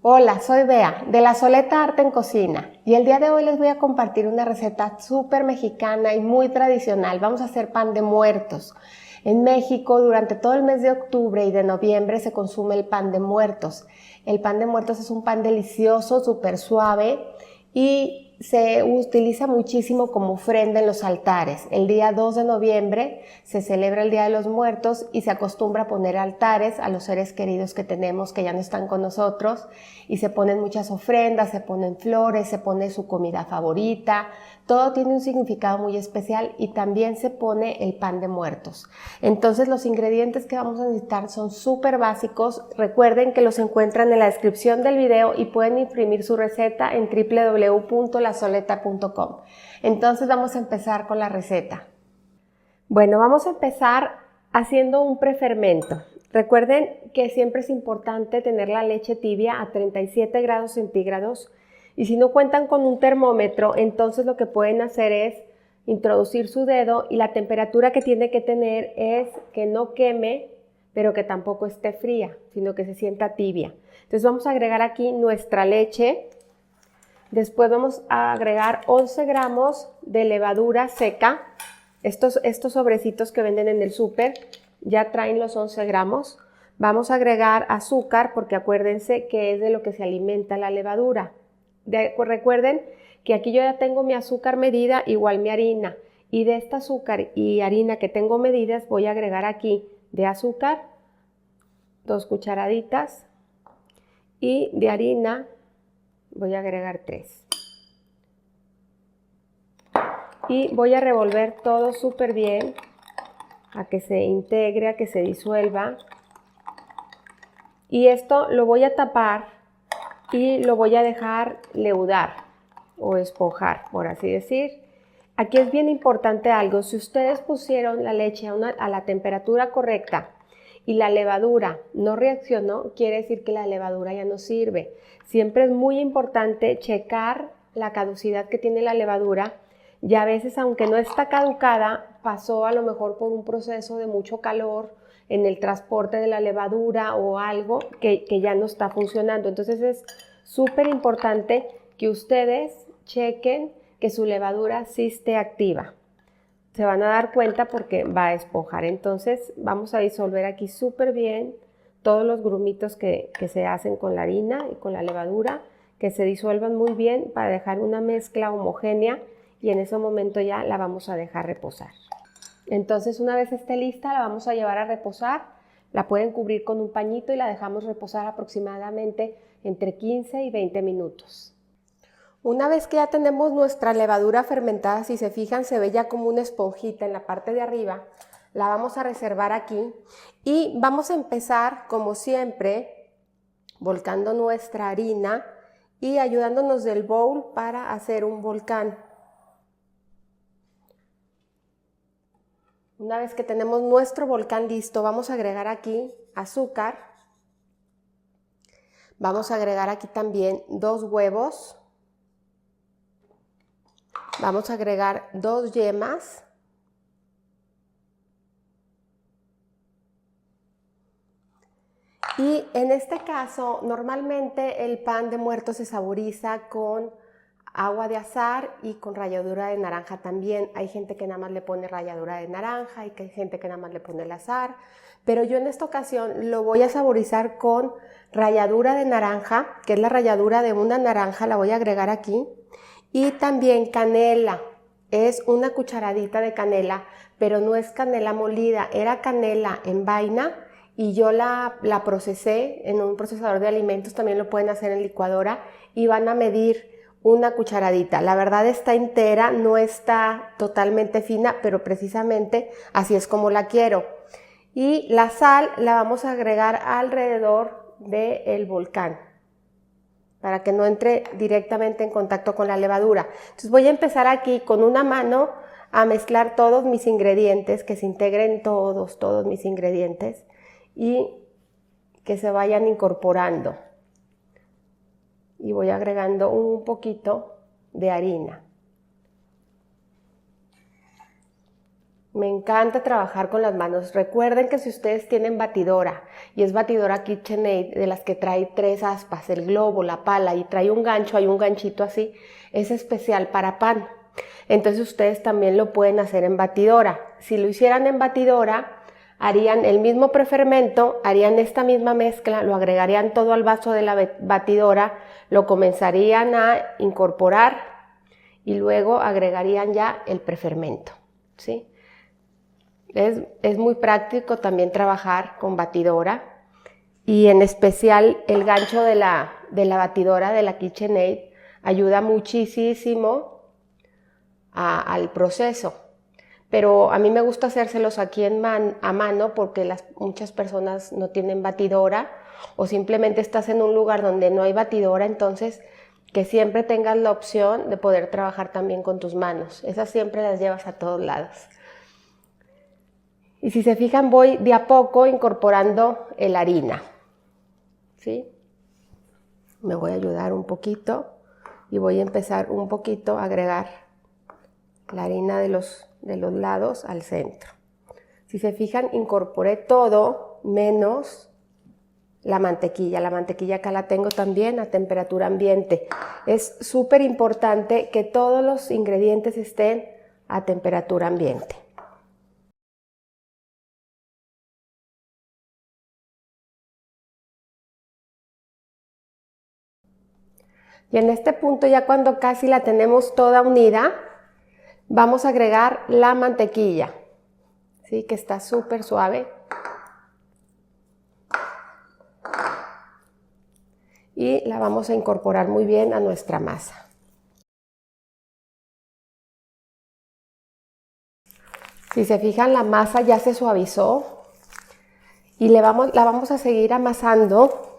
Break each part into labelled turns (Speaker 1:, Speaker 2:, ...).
Speaker 1: Hola, soy Bea, de La Soleta Arte en Cocina, y el día de hoy les voy a compartir una receta súper mexicana y muy tradicional. Vamos a hacer pan de muertos. En México, durante todo el mes de octubre y de noviembre se consume el pan de muertos. El pan de muertos es un pan delicioso, súper suave y se utiliza muchísimo como ofrenda en los altares. El día 2 de noviembre se celebra el Día de los Muertos y se acostumbra a poner altares a los seres queridos que tenemos que ya no están con nosotros, y se ponen muchas ofrendas, se ponen flores, se pone su comida favorita. Todo tiene un significado muy especial y también se pone el pan de muertos. Entonces los ingredientes que vamos a necesitar son súper básicos. Recuerden que los encuentran en la descripción del video y pueden imprimir su receta en www.lasoleta.com. Entonces vamos a empezar con la receta. Bueno, vamos a empezar haciendo un prefermento. Recuerden que siempre es importante tener la leche tibia a 37 grados centígrados. Y si no cuentan con un termómetro, entonces lo que pueden hacer es introducir su dedo, y la temperatura que tiene que tener es que no queme, pero que tampoco esté fría, sino que se sienta tibia. Entonces vamos a agregar aquí nuestra leche. Después vamos a agregar 11 gramos de levadura seca. Estos sobrecitos que venden en el súper ya traen los 11 gramos. Vamos a agregar azúcar, porque acuérdense que es de lo que se alimenta la levadura. Recuerden que aquí yo ya tengo mi azúcar medida, igual mi harina, y de esta azúcar y harina que tengo medidas voy a agregar aquí de azúcar 2 cucharaditas y de harina voy a agregar 3. Y voy a revolver todo súper bien a que se integre, a que se disuelva. Y esto lo voy a tapar y lo voy a dejar leudar o esponjar, por así decir. Aquí es bien importante algo: si ustedes pusieron la leche a la temperatura correcta y la levadura no reaccionó, quiere decir que la levadura ya no sirve. Siempre es muy importante checar la caducidad que tiene la levadura, y a veces, aunque no está caducada, pasó a lo mejor por un proceso de mucho calor en el transporte de la levadura o algo que ya no está funcionando. Entonces es súper importante que ustedes chequen que su levadura sí esté activa. Se van a dar cuenta porque va a esponjar. Entonces vamos a disolver aquí súper bien todos los grumitos que se hacen con la harina y con la levadura, que se disuelvan muy bien para dejar una mezcla homogénea, y en ese momento ya la vamos a dejar reposar. Entonces, una vez esté lista, la vamos a llevar a reposar. La pueden cubrir con un pañito y la dejamos reposar aproximadamente entre 15 y 20 minutos. Una vez que ya tenemos nuestra levadura fermentada, si se fijan, se ve ya como una esponjita en la parte de arriba. La vamos a reservar aquí y vamos a empezar, como siempre, volcando nuestra harina y ayudándonos del bowl para hacer un volcán. Una vez que tenemos nuestro volcán listo, vamos a agregar aquí azúcar. Vamos a agregar aquí también 2 huevos. Vamos a agregar 2 yemas. Y en este caso, normalmente el pan de muertos se saboriza con agua de azahar y con ralladura de naranja también. Hay gente que nada más le pone ralladura de naranja y hay gente que nada más le pone el azahar, pero yo en esta ocasión lo voy a saborizar con ralladura de naranja, que es la ralladura de una naranja, la voy a agregar aquí, y también canela. Es una cucharadita de canela, pero no es canela molida, era canela en vaina, y yo la procesé en un procesador de alimentos. También lo pueden hacer en licuadora, y van a medir una cucharadita. La verdad está entera, no está totalmente fina, pero precisamente así es como la quiero. Y la sal la vamos a agregar alrededor del volcán para que no entre directamente en contacto con la levadura. Entonces voy a empezar aquí con una mano a mezclar todos mis ingredientes, que se integren todos mis ingredientes y que se vayan incorporando. Y voy agregando un poquito de harina. Me encanta trabajar con las manos. Recuerden que si ustedes tienen batidora y es batidora KitchenAid de las que trae 3 aspas, el globo, la pala y trae un gancho, hay un ganchito así, es especial para pan. Entonces ustedes también lo pueden hacer en batidora. Si lo hicieran en batidora, harían el mismo prefermento, harían esta misma mezcla, lo agregarían todo al vaso de la batidora, lo comenzarían a incorporar y luego agregarían ya el prefermento, ¿sí? Es muy práctico también trabajar con batidora y en especial el gancho de la batidora de la KitchenAid ayuda muchísimo al proceso. Pero a mí me gusta hacérselos aquí a mano porque muchas personas no tienen batidora o simplemente estás en un lugar donde no hay batidora, entonces que siempre tengas la opción de poder trabajar también con tus manos. Esas siempre las llevas a todos lados. Y si se fijan, voy de a poco incorporando la harina, ¿sí? Me voy a ayudar un poquito y voy a empezar un poquito a agregar la harina de los lados al centro. Si se fijan, incorporé todo menos la mantequilla. La mantequilla acá la tengo también a temperatura ambiente. Es súper importante que todos los ingredientes estén a temperatura ambiente. Y en este punto, ya cuando casi la tenemos toda unida, vamos a agregar la mantequilla, ¿sí? Que está súper suave. Y la vamos a incorporar muy bien a nuestra masa. Si se fijan, la masa ya se suavizó y la vamos a seguir amasando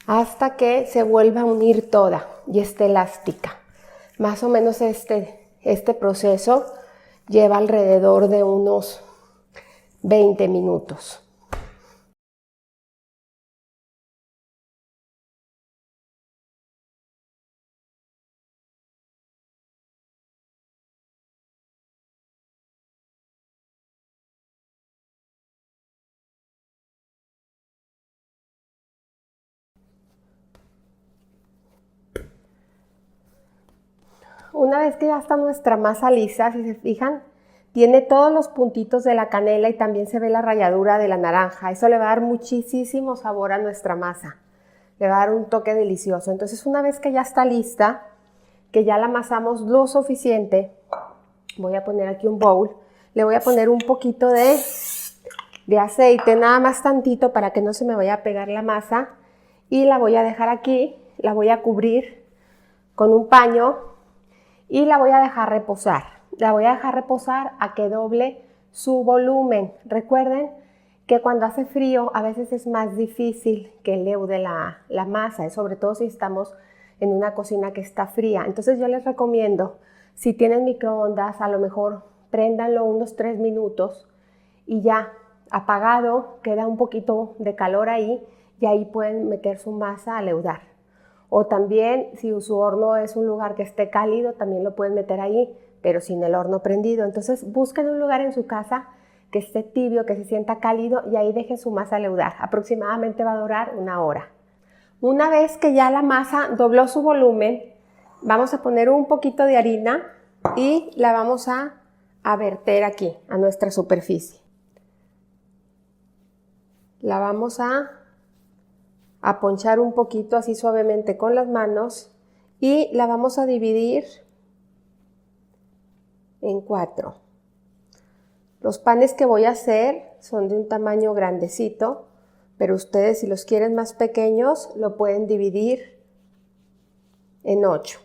Speaker 1: hasta que se vuelva a unir toda y esté elástica. Más o menos este proceso lleva alrededor de unos 20 minutos. Una vez que ya está nuestra masa lisa, si se fijan, tiene todos los puntitos de la canela y también se ve la ralladura de la naranja. Eso le va a dar muchísimo sabor a nuestra masa. Le va a dar un toque delicioso. Entonces, una vez que ya está lista, que ya la amasamos lo suficiente, voy a poner aquí un bowl. Le voy a poner un poquito de aceite, nada más tantito para que no se me vaya a pegar la masa. Y la voy a dejar aquí, la voy a cubrir con un paño y la voy a dejar reposar. La voy a dejar reposar a que doble su volumen. Recuerden que cuando hace frío a veces es más difícil que leude la masa, sobre todo si estamos en una cocina que está fría. Entonces yo les recomiendo, si tienen microondas, a lo mejor préndanlo unos 3 minutos y ya apagado, queda un poquito de calor ahí y ahí pueden meter su masa a leudar. O también, si su horno es un lugar que esté cálido, también lo pueden meter ahí, pero sin el horno prendido. Entonces busquen un lugar en su casa que esté tibio, que se sienta cálido y ahí dejen su masa leudar. Aproximadamente va a durar 1 hora. Una vez que ya la masa dobló su volumen, vamos a poner un poquito de harina y la vamos a verter aquí, a nuestra superficie. La vamos a ponchar un poquito así suavemente con las manos y la vamos a dividir en 4. Los panes que voy a hacer son de un tamaño grandecito, pero ustedes si los quieren más pequeños lo pueden dividir en 8.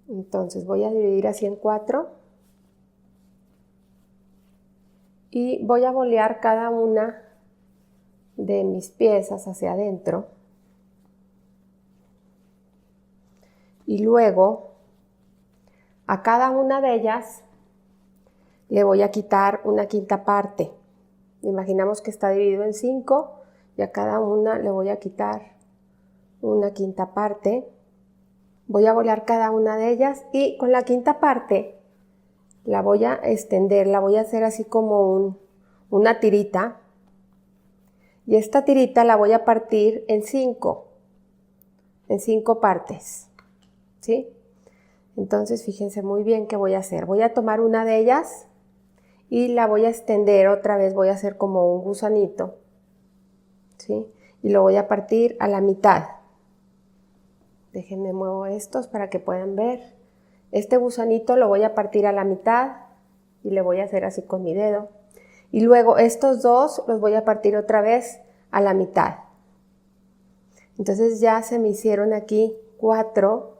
Speaker 1: Entonces voy a dividir así en 4 y voy a bolear cada una de mis piezas hacia adentro y luego a cada una de ellas le voy a quitar una quinta parte. Imaginamos que está dividido en 5 y a cada una le voy a quitar una quinta parte. Voy a bolear cada una de ellas y con la quinta parte la voy a extender, la voy a hacer así como una tirita. Y esta tirita la voy a partir en 5 partes, ¿sí? Entonces fíjense muy bien qué voy a hacer. Voy a tomar una de ellas y la voy a extender otra vez, voy a hacer como un gusanito, ¿sí? Y lo voy a partir a la mitad. Déjenme muevo estos para que puedan ver. Este gusanito lo voy a partir a la mitad y le voy a hacer así con mi dedo. Y luego estos dos los voy a partir otra vez a la mitad. Entonces ya se me hicieron aquí cuatro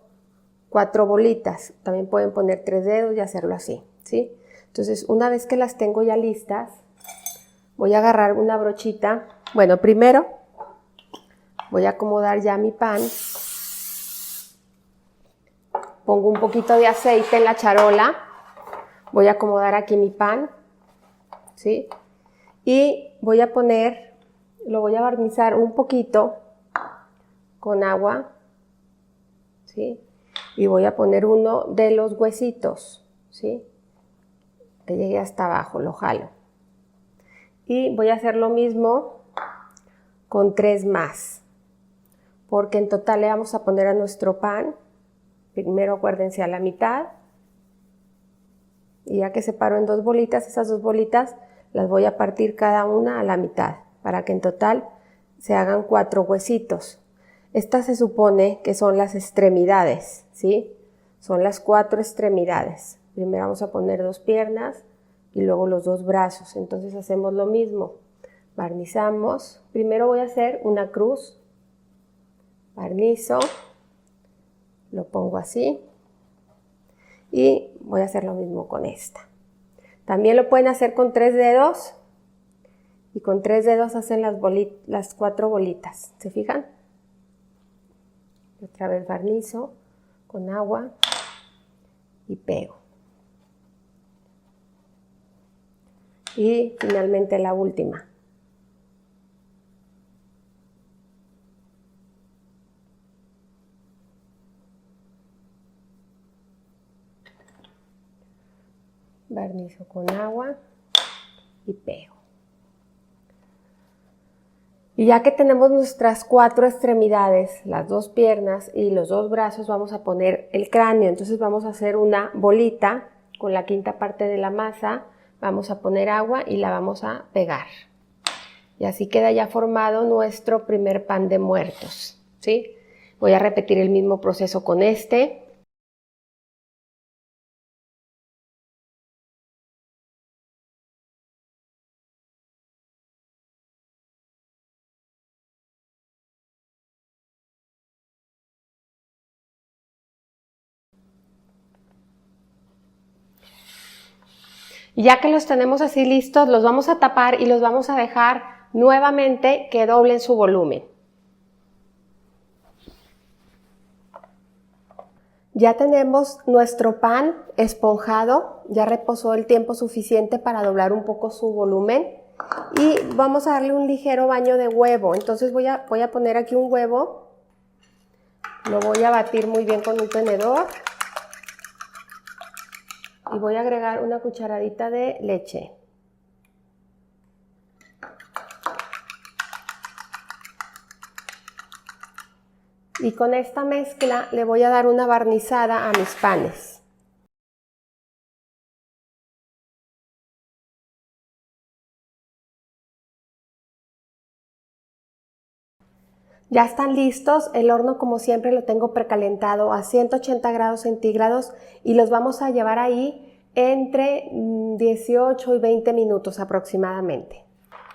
Speaker 1: bolitas. También pueden poner 3 dedos y hacerlo así, ¿sí? Entonces una vez que las tengo ya listas, voy a agarrar una brochita. Bueno, primero voy a acomodar ya mi pan. Pongo un poquito de aceite en la charola. Voy a acomodar aquí mi pan, ¿sí? Y voy a poner, lo voy a barnizar un poquito con agua, ¿sí? Y voy a poner uno de los huesitos, ¿sí? Que llegue hasta abajo, lo jalo. Y voy a hacer lo mismo con 3 más, porque en total le vamos a poner a nuestro pan, primero acuérdense a la mitad, y ya que separo en 2 bolitas, esas 2 bolitas las voy a partir cada una a la mitad, para que en total se hagan 4 huesitos. Estas se supone que son las extremidades, ¿sí? Son las 4 extremidades. Primero vamos a poner 2 piernas y luego los 2 brazos. Entonces hacemos lo mismo. Barnizamos. Primero voy a hacer una cruz. Barnizo. Lo pongo así. Y voy a hacer lo mismo con esta. También lo pueden hacer con 3 dedos. Y con 3 dedos hacen las 4 bolitas. ¿Se fijan? Otra vez barnizo con agua y pego. Y finalmente la última. Barnizo con agua y pego. Y ya que tenemos nuestras 4 extremidades, las 2 piernas y los 2 brazos, vamos a poner el cráneo. Entonces vamos a hacer una bolita con la quinta parte de la masa, vamos a poner agua y la vamos a pegar. Y así queda ya formado nuestro primer pan de muertos, ¿sí? Voy a repetir el mismo proceso con este. Y ya que los tenemos así listos, los vamos a tapar y los vamos a dejar nuevamente que doblen su volumen. Ya tenemos nuestro pan esponjado, ya reposó el tiempo suficiente para doblar un poco su volumen y vamos a darle un ligero baño de huevo. Entonces voy a poner aquí un huevo, lo voy a batir muy bien con un tenedor. Y voy a agregar una cucharadita de leche. Y con esta mezcla le voy a dar una barnizada a mis panes. Ya están listos, el horno como siempre lo tengo precalentado a 180 grados centígrados y los vamos a llevar ahí entre 18 y 20 minutos aproximadamente.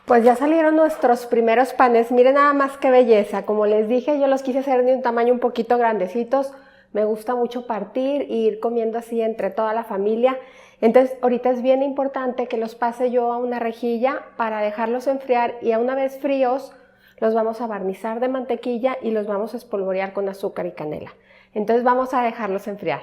Speaker 1: Pues ya salieron nuestros primeros panes, miren nada más qué belleza, como les dije yo los quise hacer de un tamaño un poquito grandecitos, me gusta mucho partir e ir comiendo así entre toda la familia, entonces ahorita es bien importante que los pase yo a una rejilla para dejarlos enfriar y a una vez fríos los vamos a barnizar de mantequilla y los vamos a espolvorear con azúcar y canela. Entonces vamos a dejarlos enfriar.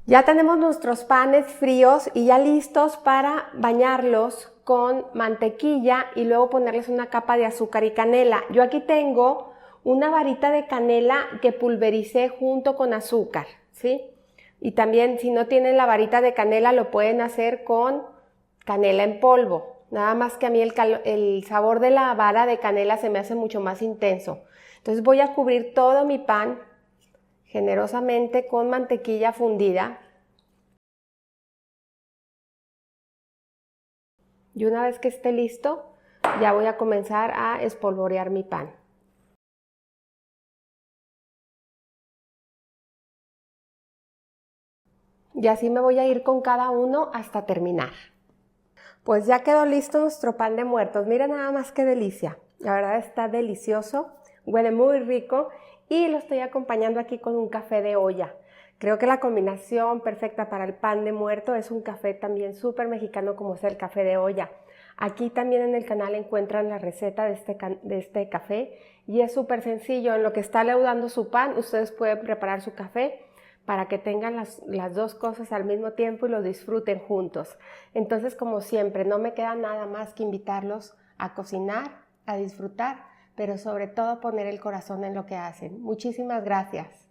Speaker 1: Ya tenemos nuestros panes fríos y ya listos para bañarlos con mantequilla y luego ponerles una capa de azúcar y canela. Yo aquí tengo una varita de canela que pulvericé junto con azúcar, ¿sí? Y también si no tienen la varita de canela lo pueden hacer con canela en polvo. Nada más que a mí el sabor de la vara de canela se me hace mucho más intenso. Entonces voy a cubrir todo mi pan generosamente con mantequilla fundida. Y una vez que esté listo, ya voy a comenzar a espolvorear mi pan. Y así me voy a ir con cada uno hasta terminar. Pues ya quedó listo nuestro pan de muertos. Miren nada más qué delicia. La verdad está delicioso, huele muy rico y lo estoy acompañando aquí con un café de olla. Creo que la combinación perfecta para el pan de muerto es un café también súper mexicano como es el café de olla. Aquí también en el canal encuentran la receta de este café y es súper sencillo. En lo que está leudando su pan, ustedes pueden preparar su café para que tengan las dos cosas al mismo tiempo y lo disfruten juntos. Entonces, como siempre, no me queda nada más que invitarlos a cocinar, a disfrutar, pero sobre todo poner el corazón en lo que hacen. Muchísimas gracias.